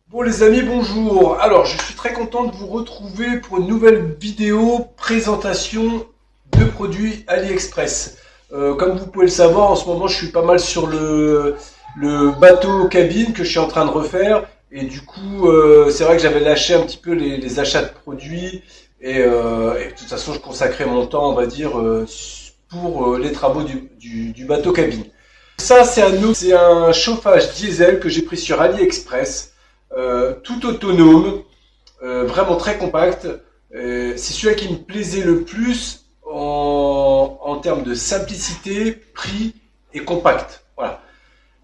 Bon les amis, bonjour. Alors je suis très content de vous retrouver pour une nouvelle vidéo présentation de produits AliExpress. Comme vous pouvez le savoir, en ce moment je suis pas mal sur le bateau cabine que je suis en train de refaire. Et du coup, c'est vrai que j'avais lâché un petit peu les achats de produits. Et de toute façon, je consacrais mon temps, on va dire, pour les travaux du bateau cabine. Ça, c'est un chauffage diesel que j'ai pris sur AliExpress. Tout autonome, vraiment très compact. C'est celui qui me plaisait le plus en termes de simplicité, prix et compact. Voilà.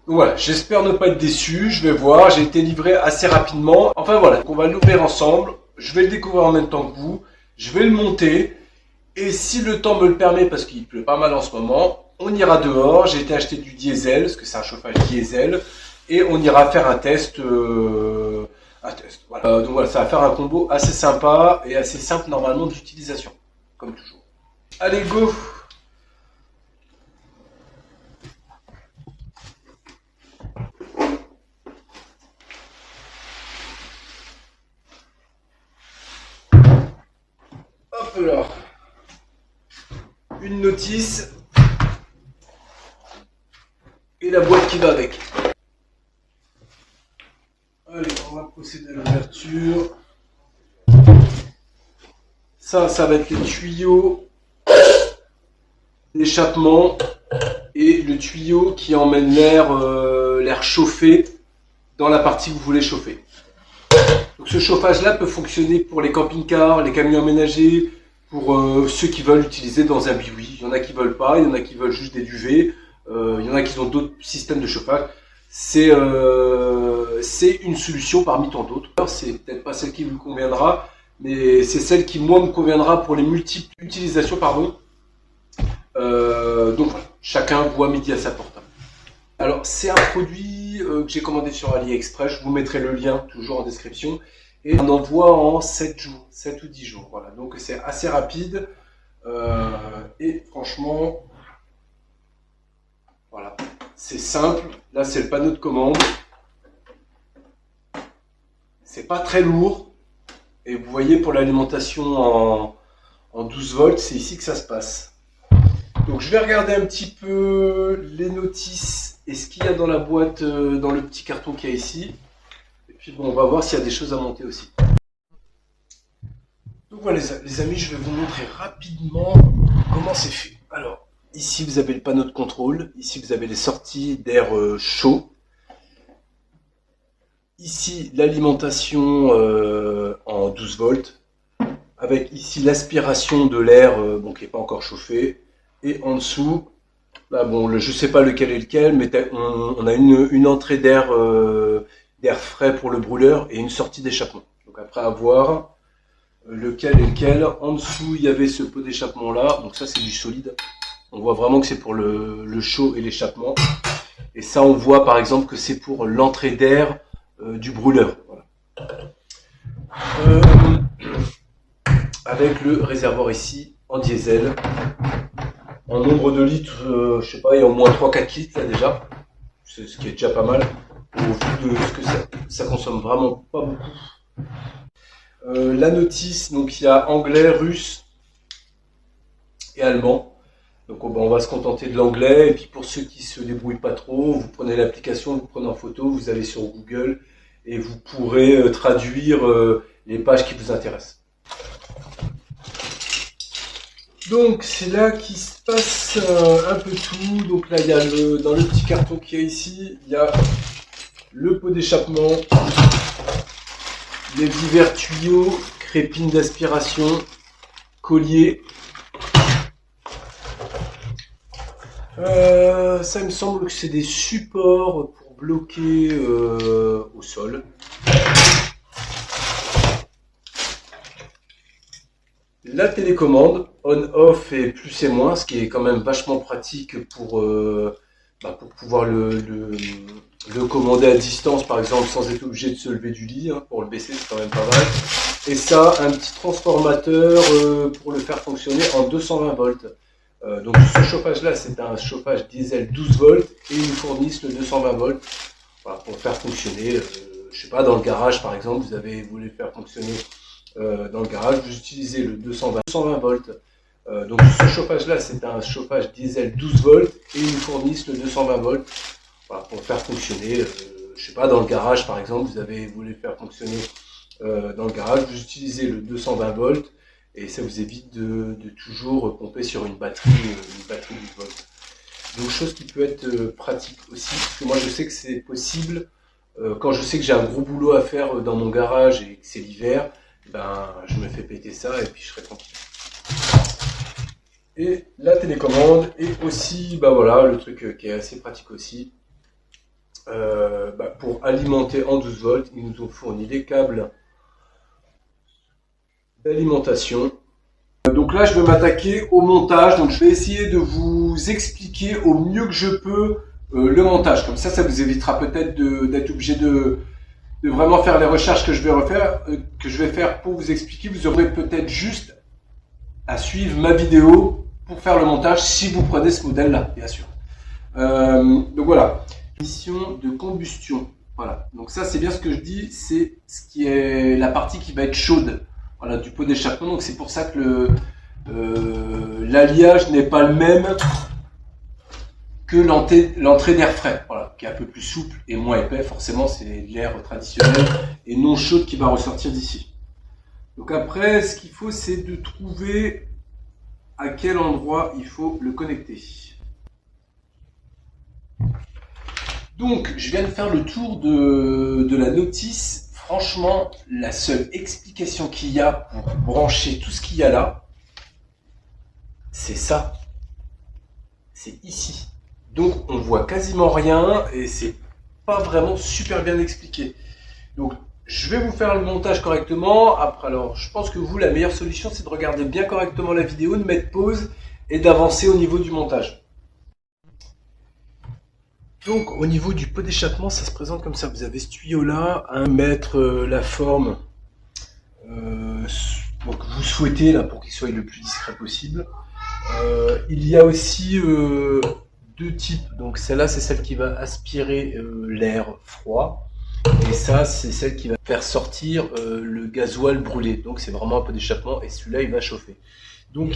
Donc voilà, j'espère ne pas être déçu. Je vais voir. J'ai été livré assez rapidement. Enfin voilà, on va l'ouvrir ensemble. Je vais le découvrir en même temps que vous. Je vais le monter. Et si le temps me le permet, parce qu'il pleut pas mal en ce moment, on ira dehors. J'ai été acheter du diesel, parce que c'est un chauffage diesel. Et on ira faire un test. Voilà. Donc voilà, ça va faire un combo assez sympa et assez simple normalement d'utilisation, comme toujours. Allez, go! Hop là! Une notice et la boîte qui va avec. Allez, on va procéder à l'ouverture. Ça va être les tuyaux d'échappement et le tuyau qui emmène l'air chauffé dans la partie que vous voulez chauffer. Donc ce chauffage-là peut fonctionner pour les camping-cars, les camions aménagés, pour ceux qui veulent utiliser dans un biwi. Il y en a qui veulent pas, il y en a qui veulent juste des duvets, il y en a qui ont d'autres systèmes de chauffage. C'est une solution parmi tant d'autres. C'est peut-être pas celle qui vous conviendra, mais c'est celle qui moi me conviendra pour les multiples utilisations, pardon. Donc voilà, chacun voit midi à sa porte. Alors c'est un produit que j'ai commandé sur AliExpress, je vous mettrai le lien toujours en description. Et on envoie en 7 jours, 7 ou 10 jours. Voilà, donc c'est assez rapide. Et franchement, voilà, c'est simple. Là c'est le panneau de commande. C'est pas très lourd. Et vous voyez pour l'alimentation en 12 volts, c'est ici que ça se passe. Donc je vais regarder un petit peu les notices et ce qu'il y a dans la boîte, dans le petit carton qu'il y a ici. Et puis bon, on va voir s'il y a des choses à monter aussi. Donc voilà les amis, je vais vous montrer rapidement comment c'est fait. Alors, ici vous avez le panneau de contrôle, ici vous avez les sorties d'air chaud. Ici l'alimentation en 12 volts, avec ici l'aspiration de l'air bon, qui n'est pas encore chauffé. Et en dessous, là, bon, je ne sais pas lequel est lequel, mais on a une entrée d'air frais pour le brûleur et une sortie d'échappement. Donc après à voir lequel est lequel. En dessous, il y avait ce pot d'échappement là. Donc ça, c'est du solide. On voit vraiment que c'est pour le chaud et l'échappement. Et ça, on voit par exemple que c'est pour l'entrée d'air du brûleur. Voilà. Avec le réservoir ici en diesel. En nombre de litres, je sais pas, il y a au moins 3-4 litres là déjà, ce qui est déjà pas mal, au vu de ce que ça consomme vraiment pas beaucoup. La notice, donc il y a anglais, russe et allemand. Donc on va se contenter de l'anglais, et puis pour ceux qui se débrouillent pas trop, vous prenez l'application, vous prenez en photo, vous allez sur Google, et vous pourrez traduire les pages qui vous intéressent. Donc c'est là qu'il se passe un peu tout. Donc là il y a dans le petit carton qu'il y a ici, il y a le pot d'échappement, les divers tuyaux, crépines d'aspiration, collier. Ça me semble que c'est des supports pour bloquer au sol. La télécommande, on-off et plus et moins, ce qui est quand même vachement pratique pour pouvoir le commander à distance, par exemple, sans être obligé de se lever du lit. Hein, pour le baisser, c'est quand même pas mal. Et ça, un petit transformateur pour le faire fonctionner en 220 volts. Donc ce chauffage-là, c'est un chauffage diesel 12 volts et ils nous fournissent le 220 volts voilà, pour faire fonctionner je sais pas, dans le garage par exemple, vous voulez faire fonctionner dans le garage, vous utilisez le 220 volts. Donc ce chauffage-là, c'est un chauffage diesel 12 volts et ils nous fournissent le 220 volts, voilà, pour faire fonctionner, je sais pas, dans le garage par exemple, vous voulez faire fonctionner dans le garage, vous utilisez le 220 volts et ça vous évite de toujours pomper sur une batterie 12 volts. Donc chose qui peut être pratique aussi, parce que moi je sais que c'est possible, quand je sais que j'ai un gros boulot à faire dans mon garage et que c'est l'hiver, ben je me fais péter ça et puis je serai tranquille. Et la télécommande, et aussi, bah voilà, le truc qui est assez pratique aussi, pour alimenter en 12 volts, ils nous ont fourni des câbles d'alimentation. Donc là, je vais m'attaquer au montage, donc je vais essayer de vous expliquer au mieux que je peux le montage. Comme ça vous évitera peut-être d'être obligé de vraiment faire les recherches que je vais faire pour vous expliquer. Vous aurez peut-être juste à suivre ma vidéo pour faire le montage si vous prenez ce modèle-là, bien sûr. Donc voilà, émission de combustion. Voilà, donc ça c'est bien ce que je dis, c'est ce qui est la partie qui va être chaude, voilà, du pot d'échappement. Donc c'est pour ça que l'alliage n'est pas le même que l'entrée d'air frais, voilà, qui est un peu plus souple et moins épais. Forcément, c'est l'air traditionnel et non chaud qui va ressortir d'ici. Donc après, ce qu'il faut, c'est de trouver à quel endroit il faut le connecter. Donc, je viens de faire le tour de la notice. Franchement, la seule explication qu'il y a pour brancher tout ce qu'il y a là, c'est ça. C'est ici. Donc, on voit quasiment rien et c'est pas vraiment super bien expliqué. Donc, je vais vous faire le montage correctement. Après, alors, je pense que vous, la meilleure solution, c'est de regarder bien correctement la vidéo, de mettre pause et d'avancer au niveau du montage. Donc, au niveau du pot d'échappement, ça se présente comme ça. Vous avez ce tuyau-là, à mettre la forme donc vous souhaitez là pour qu'il soit le plus discret possible. Il y a aussi deux types. Donc, celle-là, c'est celle qui va aspirer l'air froid. Et ça, c'est celle qui va faire sortir le gasoil brûlé. Donc, c'est vraiment un pot d'échappement et celui-là, il va chauffer. Donc,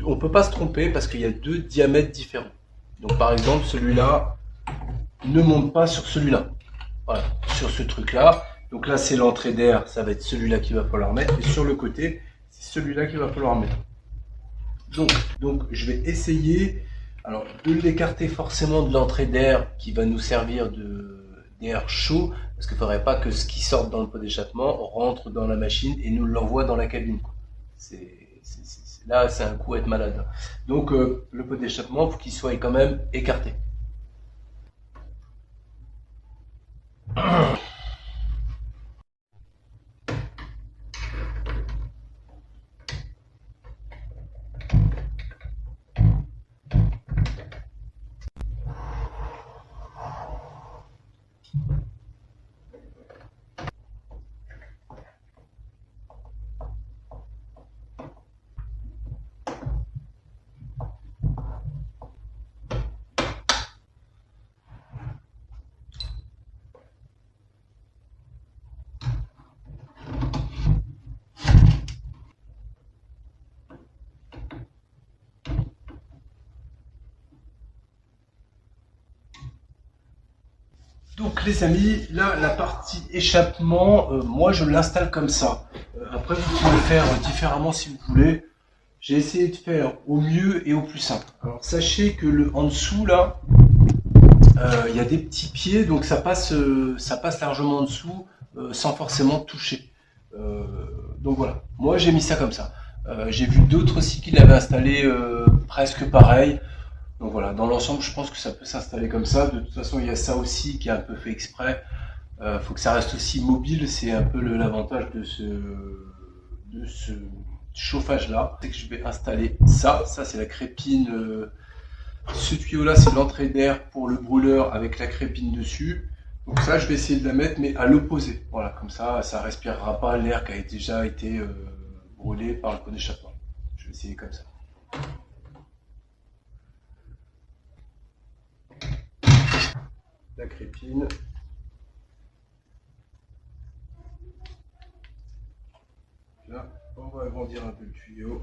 on ne peut pas se tromper parce qu'il y a deux diamètres différents. Donc, par exemple, celui-là ne monte pas sur celui-là. Voilà, sur ce truc-là. Donc là, c'est l'entrée d'air, ça va être celui-là qu'il va falloir mettre. Et sur le côté, c'est celui-là qu'il va falloir mettre. Donc, je vais essayer alors, de l'écarter forcément de l'entrée d'air qui va nous servir d'air chaud. Parce qu'il ne faudrait pas que ce qui sorte dans le pot d'échappement rentre dans la machine et nous l'envoie dans la cabine. Là, c'est un coup à être malade. Donc, le pot d'échappement, il faut qu'il soit quand même écarté. Donc les amis, là la partie échappement, moi je l'installe comme ça. Après vous pouvez le faire différemment si vous voulez. J'ai essayé de faire au mieux et au plus simple. Alors sachez que en dessous là, il y a des petits pieds, donc ça passe largement en dessous sans forcément toucher. Donc voilà, moi j'ai mis ça comme ça. J'ai vu d'autres aussi qui l'avaient installé presque pareil. Donc voilà, dans l'ensemble, je pense que ça peut s'installer comme ça. De toute façon, il y a ça aussi qui est un peu fait exprès. Faut que ça reste aussi mobile. C'est un peu l'avantage de ce chauffage-là. C'est que je vais installer ça. Ça, c'est la crépine. Ce tuyau-là, c'est l'entrée d'air pour le brûleur avec la crépine dessus. Donc ça, je vais essayer de la mettre, mais à l'opposé. Voilà, comme ça respirera pas l'air qui a déjà été brûlé par le pot d'échappement. Je vais essayer comme ça. La crépine. agrandir un peu le tuyau.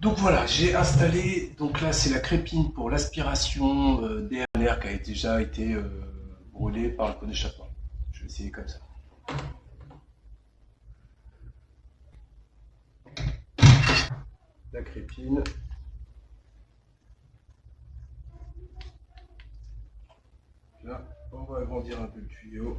Donc voilà, j'ai installé, donc là c'est la crépine pour l'aspiration d'air qui a déjà été brûlée par le pot d'échappement. Je vais essayer comme ça. La crépine. Là, on va agrandir un peu le tuyau.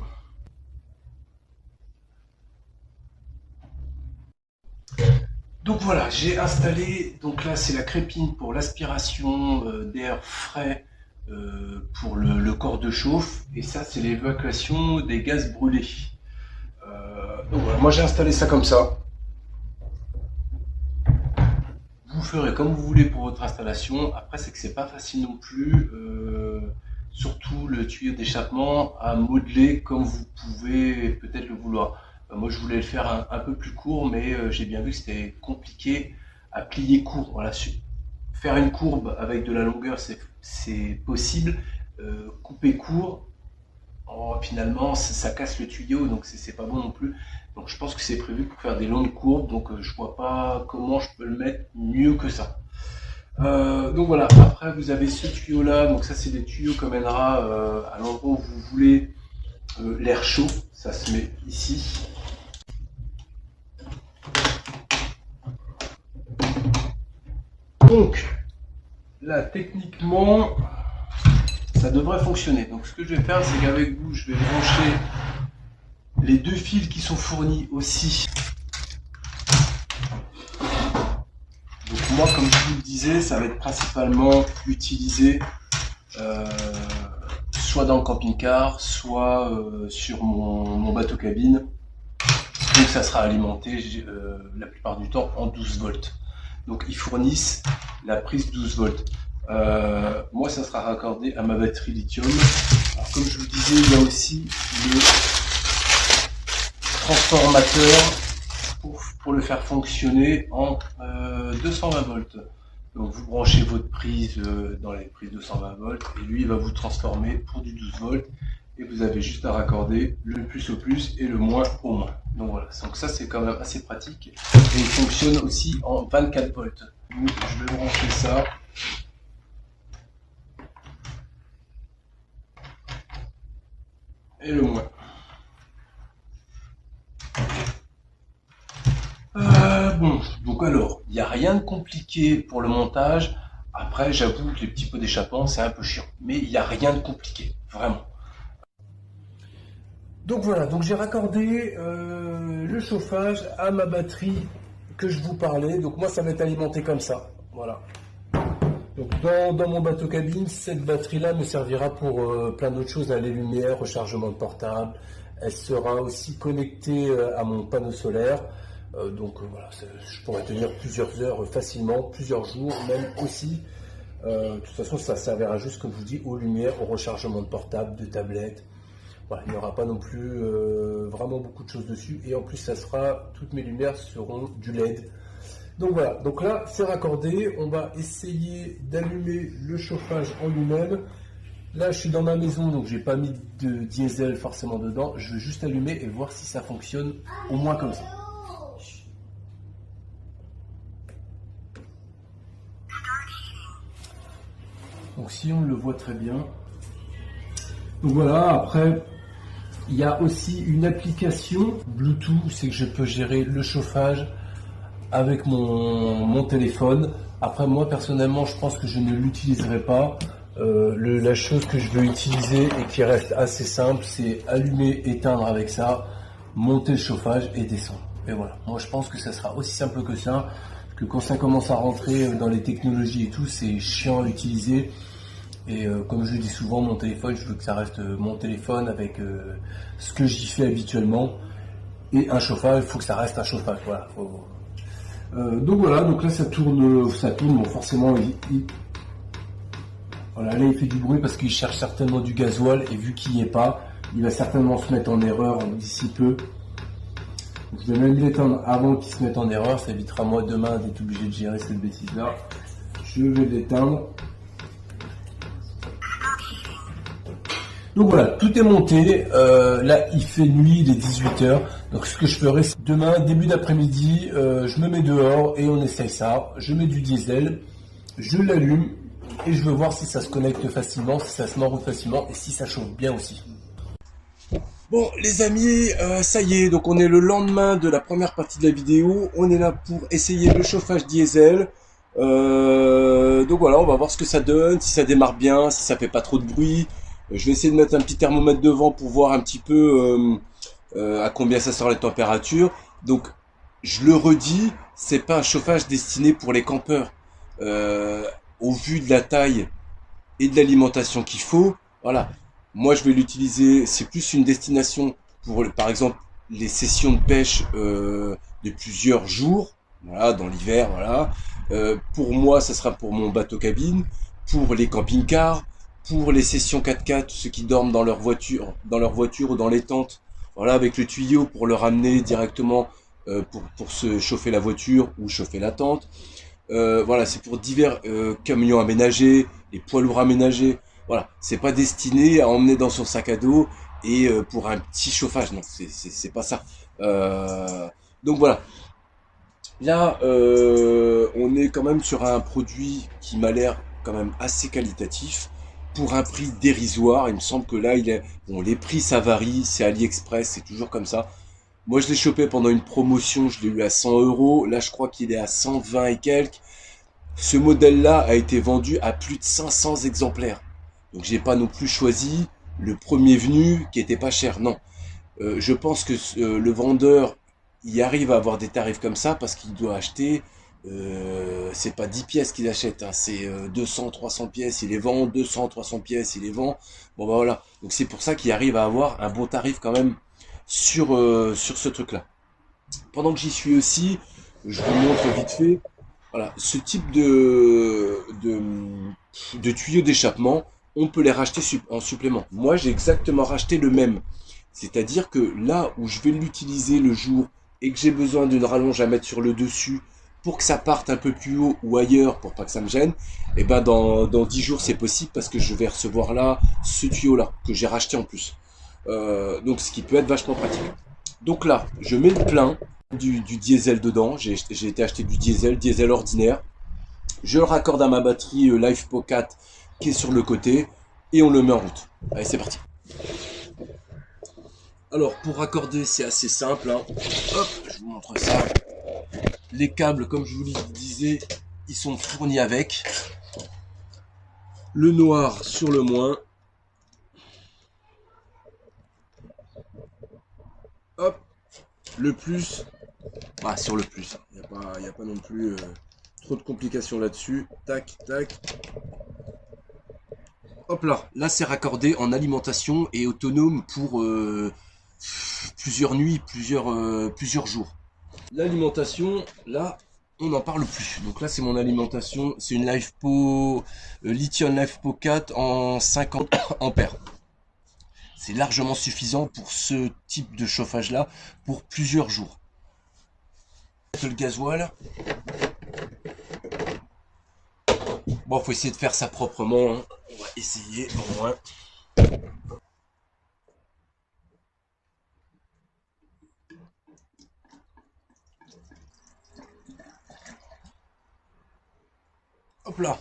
Donc voilà, j'ai installé, donc là c'est la crépine pour l'aspiration d'air frais pour le corps de chauffe, et ça c'est l'évacuation des gaz brûlés. Donc voilà, moi j'ai installé ça comme ça. Vous ferez comme vous voulez pour votre installation. Après c'est que c'est pas facile non plus, surtout le tuyau d'échappement à modeler comme vous pouvez peut-être le vouloir. Moi, je voulais le faire un peu plus court, mais j'ai bien vu que c'était compliqué à plier court. Voilà, faire une courbe avec de la longueur, c'est possible. Couper court, finalement, ça casse le tuyau, donc c'est pas bon non plus. Donc, je pense que c'est prévu pour faire des longues courbes, donc je vois pas comment je peux le mettre mieux que ça. Donc voilà, après vous avez ce tuyau là, donc ça c'est des tuyaux qui mènera à l'endroit où vous voulez l'air chaud, ça se met ici. Donc, là, techniquement, ça devrait fonctionner. Donc, ce que je vais faire, c'est qu'avec vous, je vais brancher les deux fils qui sont fournis aussi. Donc, moi, comme je vous le disais, ça va être principalement utilisé soit dans le camping-car, soit sur mon bateau cabine. Donc, ça sera alimenté la plupart du temps en 12 volts. Donc ils fournissent la prise 12 volts. Moi ça sera raccordé à ma batterie lithium. Alors comme je vous disais, il y a aussi le transformateur pour le faire fonctionner en 220 volts. Donc vous branchez votre prise dans les prises 220 volts et lui il va vous transformer pour du 12 volts. Et vous avez juste à raccorder le plus au plus et le moins au moins. Donc voilà, donc ça c'est quand même assez pratique. Et il fonctionne aussi en 24 volts. Donc, je vais brancher ça. Et le moins. Bon, donc alors, il n'y a rien de compliqué pour le montage. Après, j'avoue que les petits pots d'échappement, c'est un peu chiant. Mais il n'y a rien de compliqué, vraiment. Donc voilà, donc j'ai raccordé le chauffage à ma batterie que je vous parlais. Donc moi ça va être alimenté comme ça. Voilà. Donc dans mon bateau cabine, cette batterie-là me servira pour plein d'autres choses, les lumières, rechargement de portable. Elle sera aussi connectée à mon panneau solaire. Donc voilà, je pourrais tenir plusieurs heures facilement, plusieurs jours même aussi. De toute façon, ça servira juste, comme je vous dis, aux lumières, au rechargement de portable, de tablettes. Voilà, il n'y aura pas non plus vraiment beaucoup de choses dessus. Et en plus, toutes mes lumières seront du LED. Donc voilà, donc là, c'est raccordé. On va essayer d'allumer le chauffage en lui-même. Là, je suis dans ma maison, donc j'ai pas mis de diesel forcément dedans. Je vais juste allumer et voir si ça fonctionne au moins comme ça. Donc si on le voit très bien. Donc voilà, après... Il y a aussi une application Bluetooth, c'est que je peux gérer le chauffage avec mon téléphone. Après moi personnellement je pense que je ne l'utiliserai pas. La chose que je veux utiliser et qui reste assez simple, c'est allumer, éteindre avec ça, monter le chauffage et descendre. Et voilà, moi je pense que ça sera aussi simple que ça, parce que quand ça commence à rentrer dans les technologies et tout, c'est chiant à utiliser. Et comme je le dis souvent, mon téléphone, je veux que ça reste mon téléphone avec ce que j'y fais habituellement. Et un chauffage, il faut que ça reste un chauffage. Voilà, donc voilà, donc là ça tourne, bon, forcément, voilà, là il fait du bruit parce qu'il cherche certainement du gasoil et vu qu'il n'y est pas, il va certainement se mettre en erreur d'ici peu. Donc, je vais même l'éteindre avant qu'il se mette en erreur, ça évitera moi demain d'être obligé de gérer cette bêtise là. Je vais l'éteindre. Donc voilà, tout est monté. Là, il fait nuit, il est 18 h. Donc ce que je ferai, c'est demain, début d'après-midi, je me mets dehors et on essaye ça. Je mets du diesel, je l'allume et je veux voir si ça se connecte facilement, si ça se m'enroule facilement et si ça chauffe bien aussi. Bon les amis, ça y est, donc on est le lendemain de la première partie de la vidéo. On est là pour essayer le chauffage diesel. Donc voilà, on va voir ce que ça donne, si ça démarre bien, si ça fait pas trop de bruit. Je vais essayer de mettre un petit thermomètre devant pour voir un petit peu à combien ça sort les températures. Donc je le redis, c'est pas un chauffage destiné pour les campeurs. Au vu de la taille et de l'alimentation qu'il faut, voilà. Moi, je vais l'utiliser, c'est plus une destination pour, par exemple, les sessions de pêche de plusieurs jours, voilà, dans l'hiver, voilà. Pour moi, ça sera pour mon bateau cabine, pour les camping-cars, pour les sessions 4x4, ceux qui dorment dans leur voiture ou dans les tentes, voilà, avec le tuyau pour le ramener directement pour se chauffer la voiture ou chauffer la tente. Voilà, c'est pour divers camions aménagés, les poids lourds aménagés. Voilà, c'est pas destiné à emmener dans son sac à dos et pour un petit chauffage. Non, c'est pas ça. Donc voilà. Là, on est quand même sur un produit qui m'a l'air quand même assez qualitatif pour un prix dérisoire. Il me semble que là, bon, les prix ça varie, c'est AliExpress, c'est toujours comme ça. Moi, je l'ai chopé pendant une promotion, je l'ai eu à 100 euros. Là, je crois qu'il est à 120 et quelques. Ce modèle-là a été vendu à plus de 500 exemplaires. Donc, j'ai pas non plus choisi le premier venu qui était pas cher. Non. Je pense que le vendeur il arrive à avoir des tarifs comme ça parce qu'il doit acheter. C'est pas 10 pièces qu'il achète, hein, c'est 200, 300 pièces, il les vend, 200, 300 pièces, il les vend. Bon bah voilà. Donc c'est pour ça qu'il arrive à avoir un bon tarif quand même sur ce truc-là. Pendant que j'y suis aussi, je vous montre vite fait. Voilà, ce type de tuyaux d'échappement, on peut les racheter en supplément. Moi, j'ai exactement racheté le même. C'est-à-dire que là où je vais l'utiliser le jour et que j'ai besoin d'une rallonge à mettre sur le dessus pour que ça parte un peu plus haut ou ailleurs pour pas que ça me gêne, et ben dans 10 jours c'est possible parce que je vais recevoir là ce tuyau là que j'ai racheté en plus. Donc ce qui peut être vachement pratique. Donc là, je mets le plein du diesel dedans. J'ai été acheter du diesel ordinaire. Je le raccorde à ma batterie LifePo 4 qui est sur le côté et on le met en route. Allez, c'est parti. Alors pour raccorder, c'est assez simple, hein. Hop, je vous montre ça. Les câbles, comme je vous le disais, ils sont fournis avec. Le noir sur le moins. Hop, le plus. Ah, sur le plus. Il n'y a pas non plus trop de complications là-dessus. Tac, tac. Hop là, là c'est raccordé en alimentation et autonome pour plusieurs nuits, plusieurs jours. L'alimentation, là, on n'en parle plus. Donc là, c'est mon alimentation. C'est une LifePo, Lithium LifePo 4 en 50 ampères. C'est largement suffisant pour ce type de chauffage-là, pour plusieurs jours. Le gasoil. Bon, faut essayer de faire ça proprement, hein. On va essayer au moins. Hop là.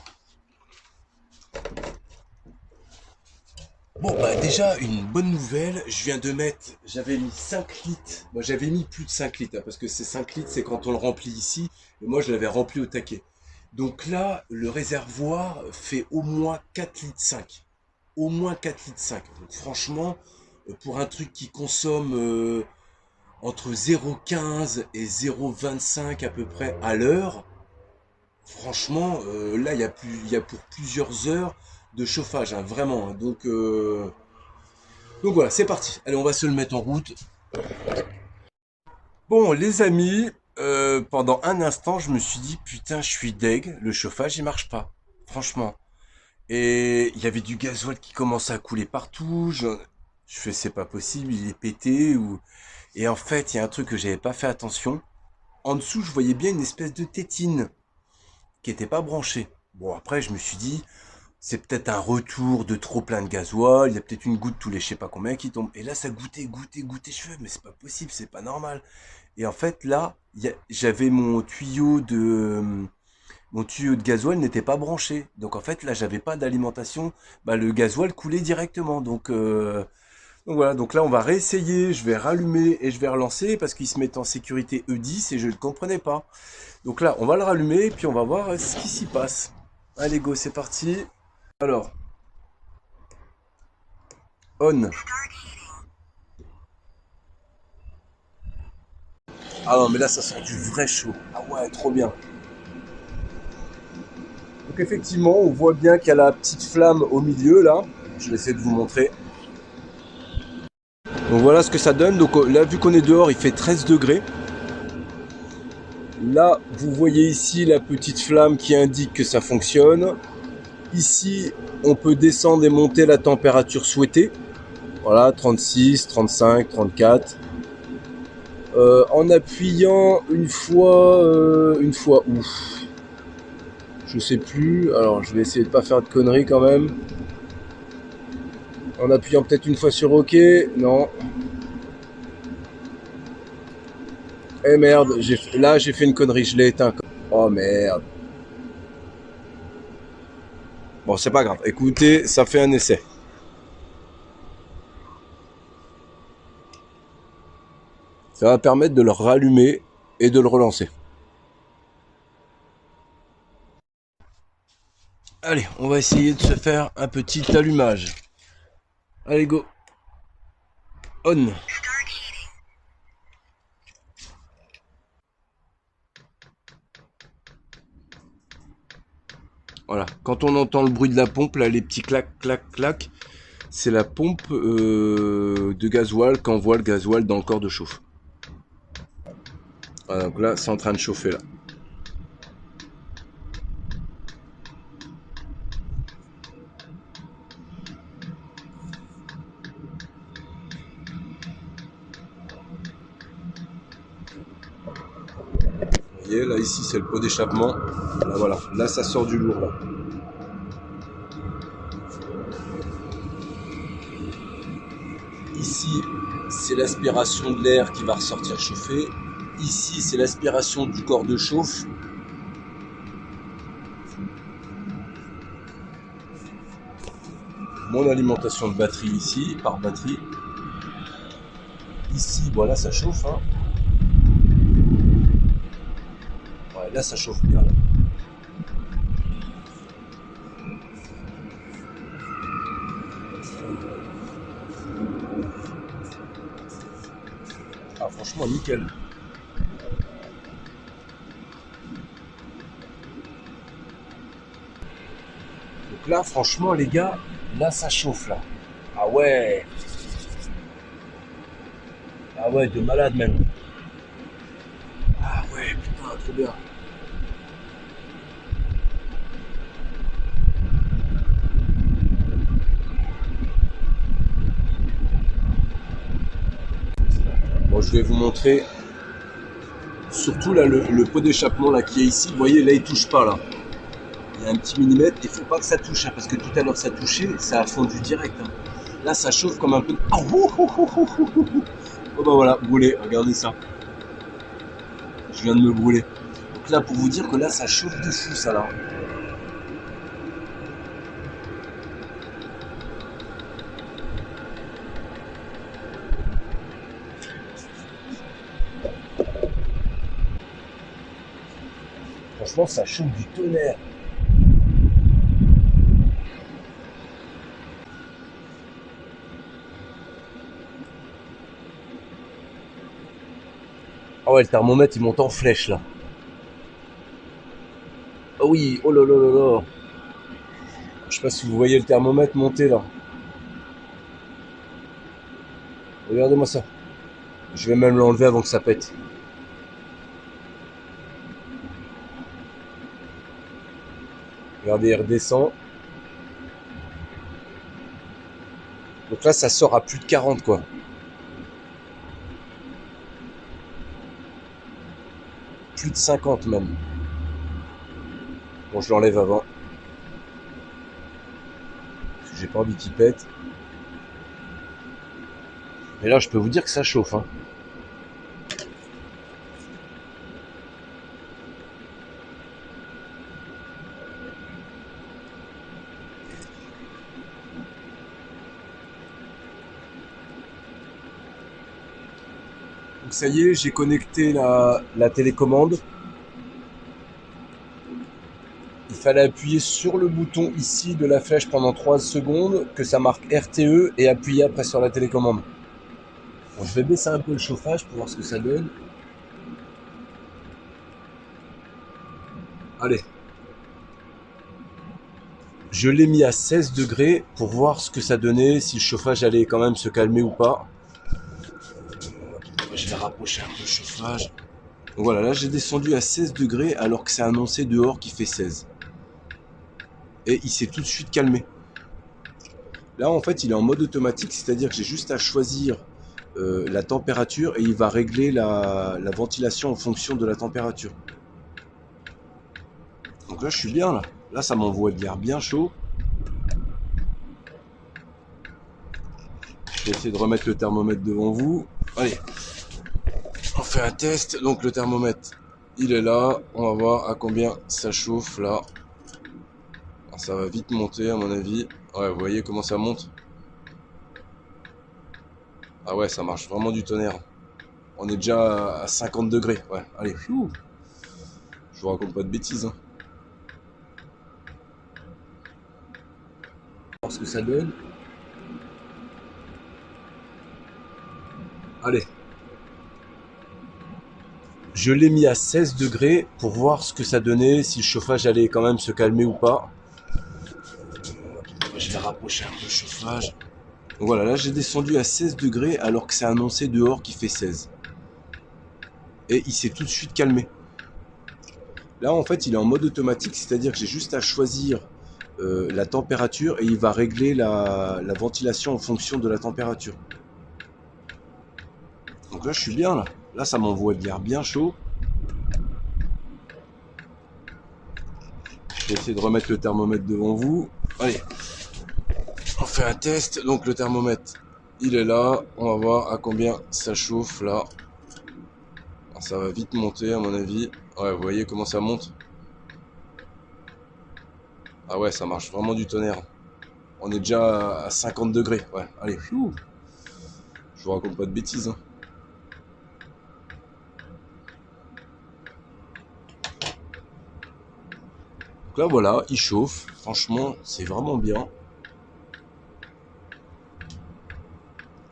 Bon bah déjà une bonne nouvelle, je viens de mettre, j'avais mis 5 litres, moi j'avais mis plus de 5 litres, hein, parce que ces 5 litres c'est quand on le remplit ici, et moi je l'avais rempli au taquet. Donc là, le réservoir fait au moins 4 litres 5. Au moins 4 litres 5. Donc franchement, pour un truc qui consomme entre 0,15 et 0,25 à peu près à l'heure, franchement, là il y a pour plusieurs heures de chauffage, hein, vraiment. Hein. Donc voilà, c'est parti. Allez, on va se le mettre en route. Bon, les amis, pendant un instant, je me suis dit, putain, je suis deg, le chauffage, il marche pas. Franchement. Et il y avait du gasoil qui commençait à couler partout. Je fais, c'est pas possible, il est pété. Et en fait, il y a un truc que j'avais pas fait attention. En dessous, je voyais bien une espèce de tétine qui était pas branchée. Bon, après, je me suis dit, c'est peut-être un retour de trop plein de gasoil, il y a peut-être une goutte tous les je sais pas combien qui tombe. Et là, ça goûtait, je fais, mais c'est pas possible, c'est pas normal. Et en fait, là, j'avais mon tuyau de gasoil n'était pas branché. Donc en fait, là, j'avais pas d'alimentation. Bah, le gasoil coulait directement. Donc voilà, donc là, on va réessayer. Je vais rallumer et je vais relancer parce qu'il se met en sécurité E10 et je ne comprenais pas. Donc là, on va le rallumer et puis on va voir ce qui s'y passe. Allez, go, c'est parti. Alors, on. Ah non, mais là, ça sent du vrai chaud. Ah ouais, trop bien. Donc effectivement, on voit bien qu'il y a la petite flamme au milieu, là. Je vais essayer de vous montrer. Donc voilà ce que ça donne. Donc là, vu qu'on est dehors, il fait 13 degrés. Là, vous voyez ici la petite flamme qui indique que ça fonctionne. Ici, on peut descendre et monter la température souhaitée. Voilà, 36, 35, 34. En appuyant une fois où je sais plus. Alors, je vais essayer de pas faire de conneries quand même. En appuyant peut-être une fois sur OK. Non. Eh merde, là j'ai fait une connerie, je l'ai éteint. Oh merde. Bon, c'est pas grave. Écoutez, ça fait un essai. Ça va permettre de le rallumer et de le relancer. Allez, on va essayer de se faire un petit allumage. Allez, go. On. Voilà. Quand on entend le bruit de la pompe, là, les petits clac, clac, clac, c'est la pompe de gasoil qui envoie le gasoil dans le corps de chauffe. Voilà, donc là, c'est en train de chauffer, là. Vous voyez, là, ici, c'est le pot d'échappement. Là, voilà. Là, ça sort du lourd, là. Ici, c'est l'aspiration de l'air qui va ressortir chauffé. Ici, c'est l'aspiration du corps de chauffe. Mon alimentation de batterie ici, par batterie. Ici, voilà, ça chauffe. Hein. Ouais, là, ça chauffe bien. Là. Ah, franchement, nickel. Donc là, franchement, les gars, là, ça chauffe, là. Ah ouais. Ah ouais, de malade, même. Ah ouais, putain, trop bien. Bon, je vais vous montrer. Surtout, là, le pot d'échappement, là, qui est ici. Vous voyez, là, il touche pas, là. Il y a un petit millimètre, il faut pas que ça touche, hein, parce que tout à l'heure, ça touchait, ça a fondu direct. Hein. Là, ça chauffe comme un peu... Oh bah voilà, brûlé, regardez ça. Je viens de me brûler. Donc là, pour vous dire que là, ça chauffe de fou, ça là. Franchement, ça chauffe du tonnerre. Ah ouais, le thermomètre, il monte en flèche, là. Ah oui, oh là là là là. Je sais pas si vous voyez le thermomètre monter, là. Regardez-moi ça. Je vais même l'enlever avant que ça pète. Regardez, il redescend. Donc là, ça sort à plus de 40, quoi. Plus de 50 même. Bon, je l'enlève avant. j'ai pas envie qu'il pète. Mais là, je peux vous dire que ça chauffe, hein. Donc ça y est, j'ai connecté la télécommande. Il fallait appuyer sur le bouton ici de la flèche pendant 3 secondes, que ça marque RTE, et appuyer après sur la télécommande. Bon, je vais baisser un peu le chauffage pour voir ce que ça donne. Allez. Je l'ai mis à 16 degrés pour voir ce que ça donnait, si le chauffage allait quand même se calmer ou pas. Je vais rapprocher un peu le chauffage. Donc voilà, là j'ai descendu à 16 degrés alors que c'est annoncé dehors qu'il fait 16. Et il s'est tout de suite calmé. Là en fait il est en mode automatique, c'est-à-dire que j'ai juste à choisir la température et il va régler la ventilation en fonction de la température. Donc là je suis bien là. Là ça m'envoie de l'air bien chaud. Je vais essayer de remettre le thermomètre devant vous. Allez, on fait un test. Donc le thermomètre il est là. On va voir à combien ça chauffe là. Alors, ça va vite monter à mon avis. Ouais, vous voyez comment ça monte? Ah ouais, ça marche vraiment du tonnerre. On est déjà à 50 degrés. Ouais, allez. Je vous raconte pas de bêtises, hein. Voir ce que ça donne. Allez. Je l'ai mis à 16 degrés pour voir ce que ça donnait, si le chauffage allait quand même se calmer ou pas. Je vais rapprocher un peu le chauffage. Donc voilà, là j'ai descendu à 16 degrés alors que c'est annoncé dehors qu'il fait 16. Et il s'est tout de suite calmé. Là en fait il est en mode automatique, c'est-à-dire que j'ai juste à choisir la température et il va régler la ventilation en fonction de la température. Donc là je suis bien là. Là ça m'envoie de l'air bien chaud. Je vais essayer de remettre le thermomètre devant vous. Allez, on fait un test. Donc le thermomètre il est là. On va voir à combien ça chauffe là. Alors, ça va vite monter à mon avis. Ouais, vous voyez comment ça monte? Ah ouais, ça marche vraiment du tonnerre. On est déjà à 50 degrés. Ouais, allez. Je vous raconte pas de bêtises, hein. Donc là voilà, il chauffe. Franchement, c'est vraiment bien.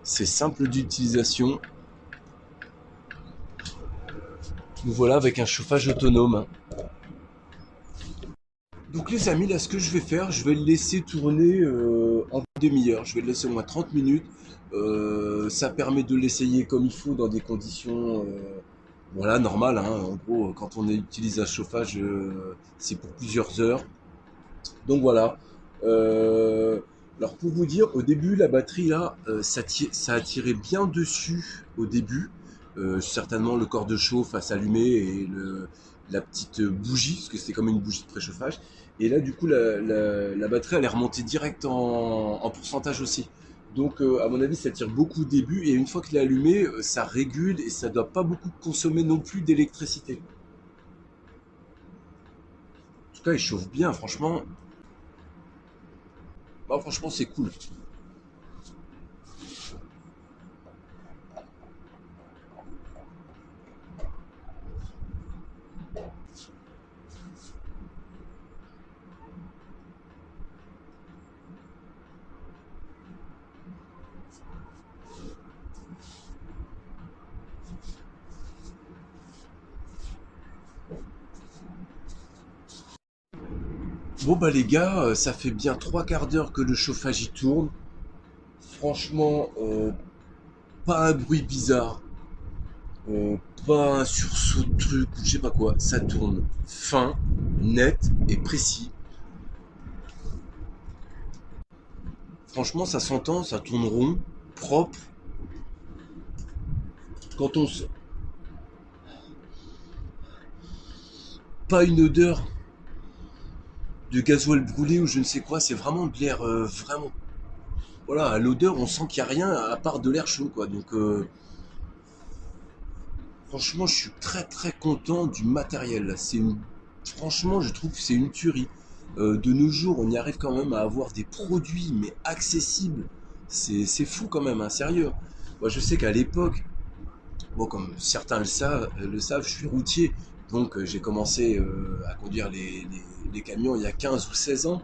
C'est simple d'utilisation. Nous voilà avec un chauffage autonome. Donc les amis, là ce que je vais faire, je vais le laisser tourner en demi-heure. Je vais le laisser au moins 30 minutes. Ça permet de l'essayer comme il faut dans des conditions voilà, normales, hein. En gros, quand on utilise un chauffage, c'est pour plusieurs heures. Donc voilà. Alors pour vous dire, au début, la batterie là, ça a tiré bien dessus au début. Certainement le corps de chauffe à s'allumer et la petite bougie, parce que c'était comme une bougie de préchauffage. Et là du coup la batterie elle est remontée direct en pourcentage aussi. Donc à mon avis ça tire beaucoup au début et une fois qu'il est allumé, ça régule et ça doit pas beaucoup consommer non plus d'électricité. En tout cas il chauffe bien, franchement. Bah, franchement c'est cool. Bon bah les gars, ça fait bien 3 quarts d'heure que le chauffage y tourne. Franchement, pas un bruit bizarre, euh, pas un sursaut de truc ou je sais pas quoi. Ça tourne fin, net et précis. Franchement, ça s'entend, ça tourne rond, propre. Quand on se... Pas une odeur de gasoil brûlé ou je ne sais quoi. C'est vraiment de l'air vraiment. Voilà, à l'odeur, on sent qu'il n'y a rien à part de l'air chaud, quoi. Donc, franchement, je suis très très content du matériel. Là. Franchement, je trouve que c'est une tuerie. De nos jours, on y arrive quand même à avoir des produits, mais accessibles. C'est fou quand même, hein, sérieux. Moi, je sais qu'à l'époque, bon, comme certains le savent, je suis routier. Donc, j'ai commencé à conduire les camions il y a 15 ou 16 ans.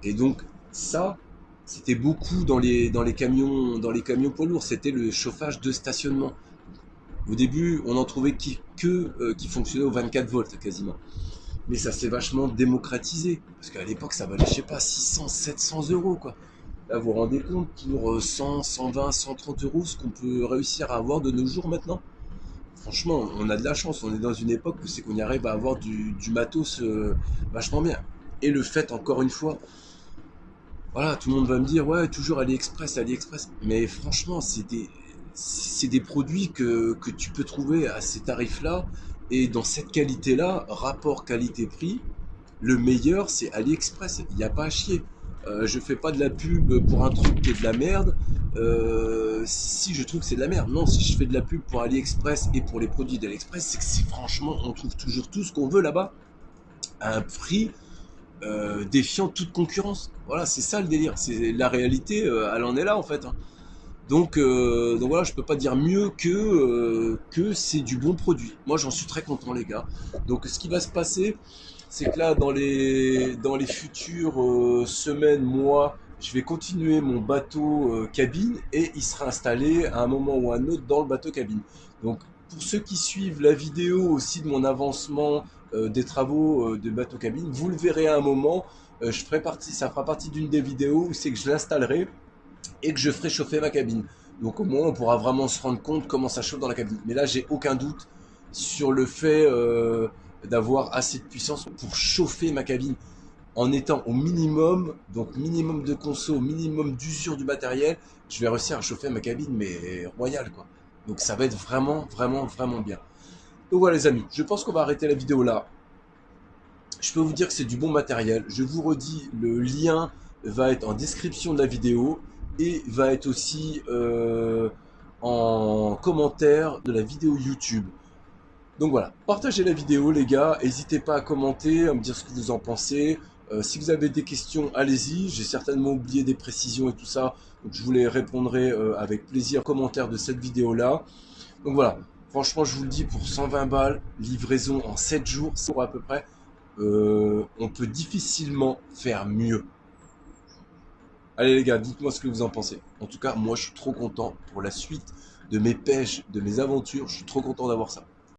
Et donc, ça, c'était beaucoup dans les camions poids lourds. C'était le chauffage de stationnement. Au début, on en trouvait qui fonctionnait au 24 volts quasiment. Mais ça s'est vachement démocratisé. Parce qu'à l'époque, ça valait, je sais pas, 600, 700 euros, quoi. Là, vous vous rendez compte, pour 100, 120, 130 euros, ce qu'on peut réussir à avoir de nos jours maintenant. Franchement, on a de la chance. On est dans une époque où c'est qu'on y arrive à avoir du matos vachement bien. Et le fait, encore une fois, voilà, tout le monde va me dire, ouais, toujours AliExpress, AliExpress. Mais franchement, c'est des produits que tu peux trouver à ces tarifs-là. Et dans cette qualité-là, rapport qualité-prix, le meilleur, c'est AliExpress. Il n'y a pas à chier. Je fais pas de la pub pour un truc qui est de la merde. Si je trouve que c'est de la merde. Non, si je fais de la pub pour AliExpress et pour les produits d'AliExpress, c'est que franchement, on trouve toujours tout ce qu'on veut là-bas à un prix défiant toute concurrence. Voilà, c'est ça le délire. C'est la réalité, elle en est là en fait. Hein. Donc voilà, je peux pas dire mieux que c'est du bon produit. Moi, j'en suis très content, les gars. Donc, ce qui va se passer, c'est que là, dans les futures semaines, mois, je vais continuer mon bateau cabine et il sera installé à un moment ou à un autre dans le bateau cabine. Donc, pour ceux qui suivent la vidéo aussi de mon avancement des travaux de bateau cabine, vous le verrez à un moment. Ça fera partie d'une des vidéos où c'est que je l'installerai et que je ferai chauffer ma cabine. Donc au moins on pourra vraiment se rendre compte comment ça chauffe dans la cabine. Mais là j'ai aucun doute sur le fait d'avoir assez de puissance pour chauffer ma cabine en étant au minimum, donc minimum de conso, minimum d'usure du matériel, je vais réussir à chauffer ma cabine mais royale quoi. Donc ça va être vraiment vraiment vraiment bien. Donc voilà les amis, je pense qu'on va arrêter la vidéo là. Je peux vous dire que c'est du bon matériel. Je vous redis, le lien va être en description de la vidéo et va être aussi en commentaire de la vidéo YouTube. Donc voilà, partagez la vidéo les gars, n'hésitez pas à commenter, à me dire ce que vous en pensez. Si vous avez des questions, allez-y, j'ai certainement oublié des précisions et tout ça, donc je vous les répondrai avec plaisir en commentaire de cette vidéo-là. Donc voilà, franchement je vous le dis, pour 120 balles, livraison en 7 jours, c'est à peu près, on peut difficilement faire mieux. Allez les gars, dites-moi ce que vous en pensez. En tout cas, moi je suis trop content pour la suite de mes pêches, de mes aventures, je suis trop content d'avoir ça.